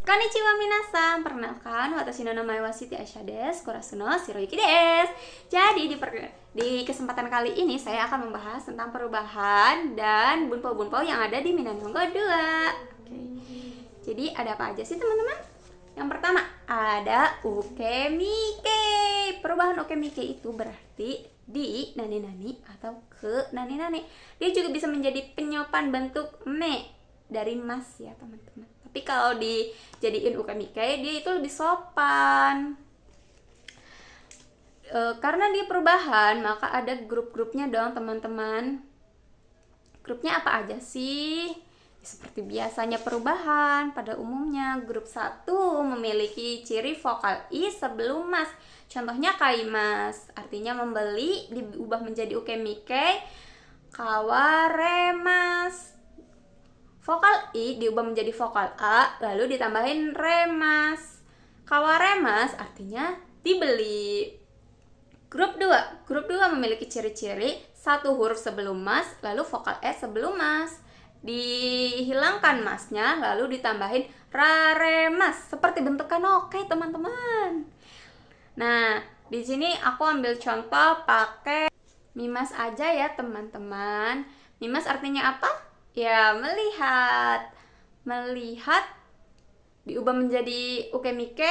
Konnichiwa minasan, perkenalkan watashi no namae wa Siti Aisyah desu, kurasu no Shiroyuki desu. Jadi di kesempatan kali ini saya akan membahas tentang perubahan dan bunpau-bunpau yang ada di Minanongo 2. Oke. Jadi ada apa aja sih teman-teman? Yang pertama ada ukemike. Perubahan ukemike itu berarti di nani-nani atau ke nani-nani. Dia juga bisa menjadi penyopan bentuk me dari mas ya teman-teman. Tapi kalau dijadiin ukemike dia itu lebih sopan. Karena dia perubahan maka ada grup-grupnya dong teman-teman. Grupnya apa aja sih? Seperti biasanya perubahan, pada umumnya grup 1 memiliki ciri vokal I sebelum mas. Contohnya kaimas, artinya membeli diubah menjadi ukemike kawaremas. Vokal I diubah menjadi vokal A, lalu ditambahin remas. Kawaremas artinya dibeli. Grup 2 memiliki ciri-ciri 1 huruf sebelum mas, lalu vokal E sebelum mas. Dihilangkan masnya, lalu ditambahin raremas, seperti bentuk kanoke teman-teman. Nah, di sini aku ambil contoh pakai mimas aja ya teman-teman. Mimas artinya apa? Ya, melihat. Melihat diubah menjadi ukemike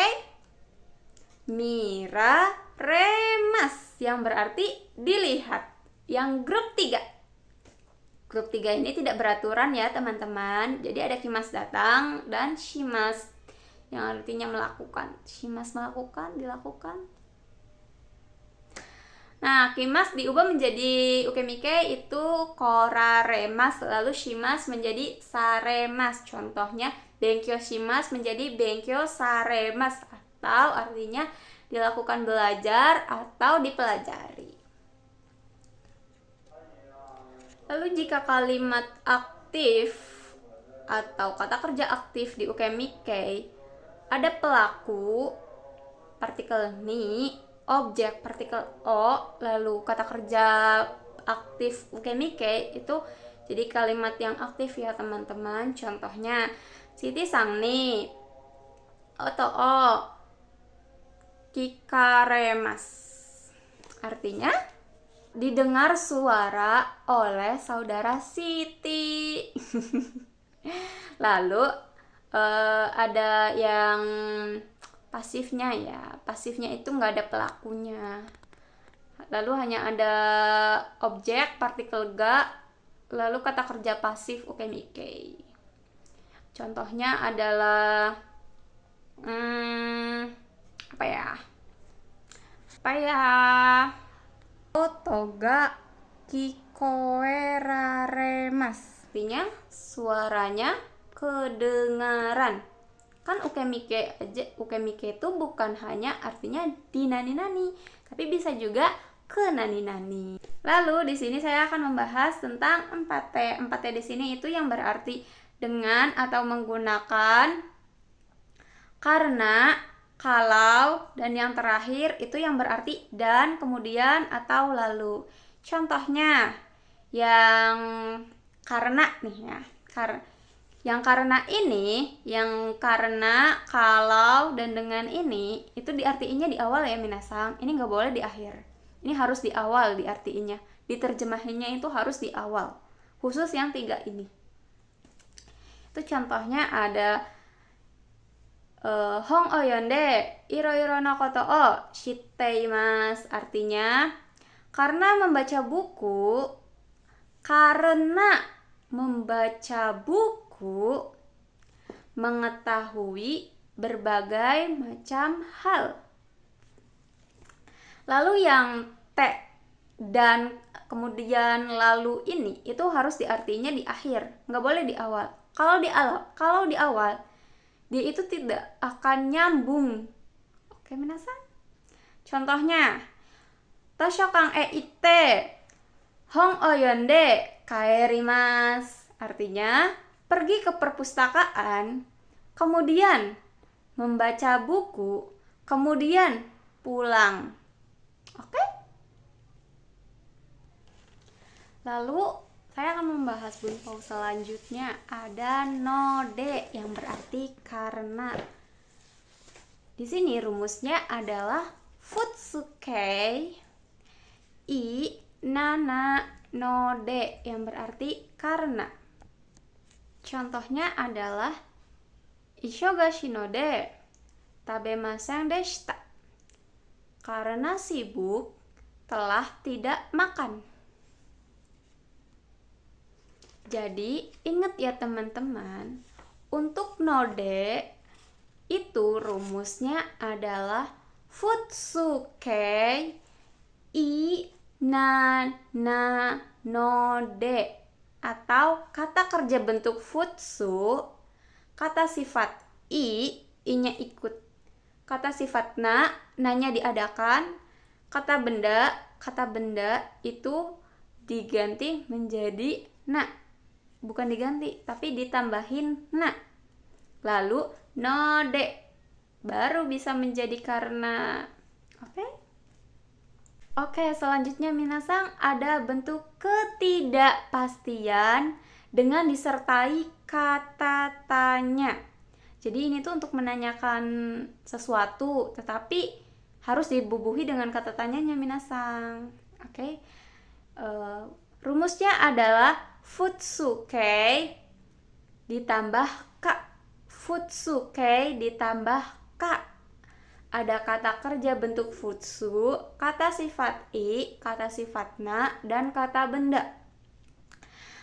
mira remas, yang berarti dilihat. Yang grup 3. Grup 3 ini tidak beraturan ya teman-teman. Jadi ada kimas datang dan shimas, yang artinya melakukan. Shimas melakukan, dilakukan. Nah, kimas diubah menjadi ukemike itu koraremas, lalu shimas menjadi saremas. Contohnya benkyo shimas menjadi benkyo saremas, atau artinya dilakukan belajar atau dipelajari. Lalu jika kalimat aktif atau kata kerja aktif di ukemike ada pelaku partikel ni, objek partikel o, lalu kata kerja aktif ukemike itu jadi kalimat yang aktif ya teman-teman. Contohnya Siti sang ni atau o kikaremas, artinya didengar suara oleh saudara Siti. Lalu ada yang pasifnya ya. Pasifnya itu nggak ada pelakunya. Lalu hanya ada objek partikel ga, lalu kata kerja pasif ukemike. Contohnya adalah apa ya? Toga kikoeraremas, artinya suaranya kedengaran. Kan ukemike itu bukan hanya artinya di nani-nani, tapi bisa juga ke nani-nani. Lalu di sini saya akan membahas tentang 4T. 4T di sini itu yang berarti dengan atau menggunakan, karena, kalau, dan yang terakhir itu yang berarti dan, kemudian, atau lalu. Contohnya yang karena nih ya. Yang karena ini, yang karena, kalau, dan dengan ini itu diartiinnya di awal ya minasang. Ini nggak boleh di akhir. Ini harus di awal diartiinnya. Diterjemahinnya itu harus di awal. Khusus yang 3 ini. Itu contohnya ada hong oyonde iro-iro no koto o shitteimasu, artinya karena membaca buku, mengetahui berbagai macam hal. Lalu yang T dan kemudian lalu ini itu harus diartinya di akhir, nggak boleh di awal. Kalau di awal dia itu tidak akan nyambung. Oke minasan? Contohnya Tosho kang ite hong oyonde kaerimasu, artinya pergi ke perpustakaan, kemudian membaca buku, kemudian pulang. Oke? Lalu Saya akan membahas bunpao selanjutnya. Ada node yang berarti karena. Di sini rumusnya adalah futsuke i nana node yang berarti karena. Contohnya adalah ishogashi node tabemasen deshita. Karena sibuk telah tidak makan. Jadi ingat ya teman-teman, untuk node itu rumusnya adalah futsuke i nana node, atau kata kerja bentuk futsu, kata sifat i-nya ikut, kata sifat na-nya diadakan, kata benda itu diganti menjadi na. Bukan diganti, tapi ditambahin na. Lalu node baru bisa menjadi karena. Oke, selanjutnya minasang ada bentuk ketidakpastian dengan disertai kata tanya. Jadi ini tuh untuk menanyakan sesuatu, tetapi harus dibubuhi dengan kata tanyanya minasang. Rumusnya adalah futsuke ditambah ka. Futsuke ditambah ka. Ada kata kerja bentuk futsu, kata sifat i, kata sifat na, dan kata benda.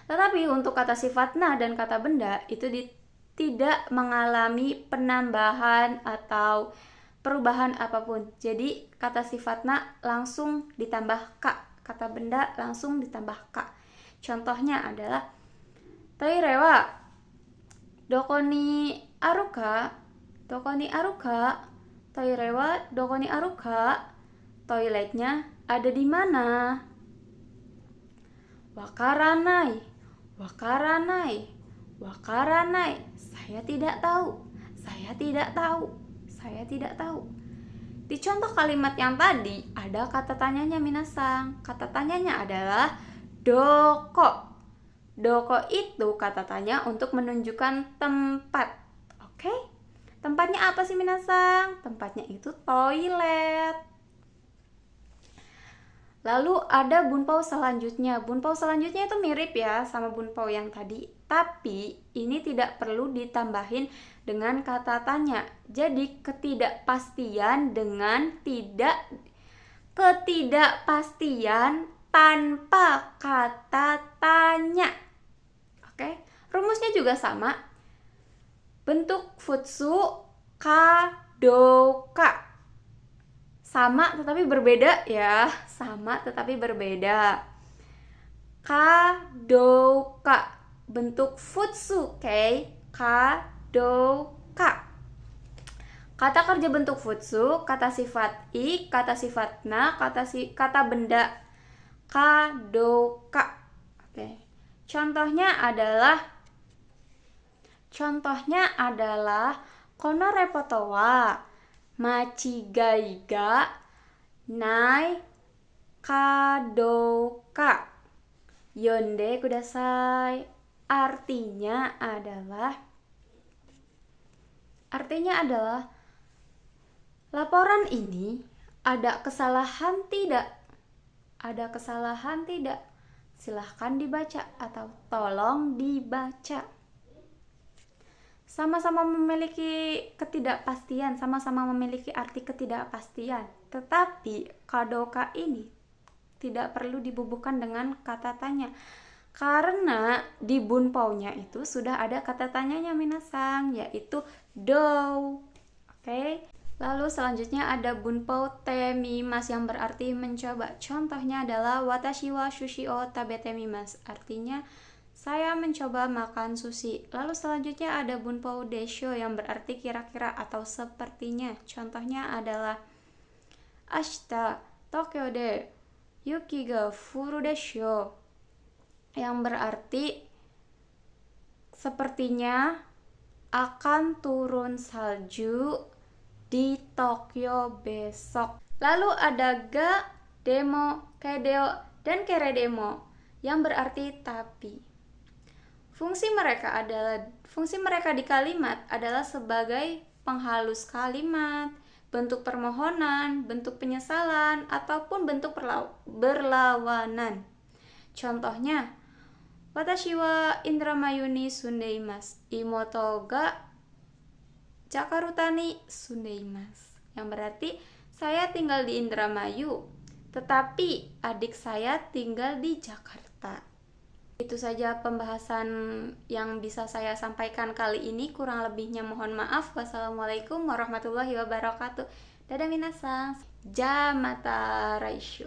Tetapi untuk kata sifat na dan kata benda itu tidak mengalami penambahan atau perubahan apapun. Jadi kata sifat na langsung ditambah ka, kata benda langsung ditambah ka. Contohnya adalah toire wa doko ni aruka? Toire wa doko ni aruka? Toiletnya ada di mana? Wakaranai. Saya tidak tahu. Di contoh kalimat yang tadi ada kata tanyanya minasang. Kata tanyanya adalah doko. Doko itu kata tanya untuk menunjukkan tempat. Tempatnya apa sih minasang? Tempatnya itu toilet. Lalu ada bunpao selanjutnya. Bunpao selanjutnya itu mirip ya sama bunpao yang tadi, tapi ini tidak perlu ditambahin dengan kata tanya. Jadi ketidakpastian dengan ketidakpastian tanpa kata tanya. Rumusnya juga sama. Bentuk futsu kadoka. Sama tetapi berbeda ya. Kadoka. Bentuk futsuke kadoka. Kata kerja bentuk futsu, kata sifat i, kata sifat na, kata benda kadoka. Contohnya adalah kono repoto wa machigai ga nai kadoka. Yonde kudasai. Artinya adalah laporan ini ada kesalahan tidak? Silahkan dibaca atau tolong dibaca. Sama-sama memiliki ketidakpastian, sama-sama memiliki arti ketidakpastian. Tetapi kadoka ini tidak perlu dibubuhkan dengan kata tanya. Karena di bunpao-nya itu sudah ada kata tanyanya minasang, yaitu do. Lalu selanjutnya ada bunpao temimas yang berarti mencoba. Contohnya adalah watashi wa sushi o tabete mimasu. Artinya saya mencoba makan sushi. Lalu selanjutnya ada bunpao desho yang berarti kira-kira atau sepertinya. Contohnya adalah ashita Tokyo de yuki ga furu desho, yang berarti sepertinya akan turun salju di Tokyo besok. Lalu ada ga, demo, kedeo, dan keredemo yang berarti tapi. Fungsi mereka di kalimat adalah sebagai penghalus kalimat, bentuk permohonan, bentuk penyesalan, ataupun bentuk berlawanan. Contohnya, watashi wa Indramayuni sundeimasu, imoto ga Jakarta ni sundeimasu. Yang berarti saya tinggal di Indramayu, tetapi adik saya tinggal di Jakarta. Itu saja pembahasan yang bisa saya sampaikan kali ini. Kurang lebihnya mohon maaf. Wassalamualaikum warahmatullahi wabarakatuh. Dadah minasan. Jamata Raishu.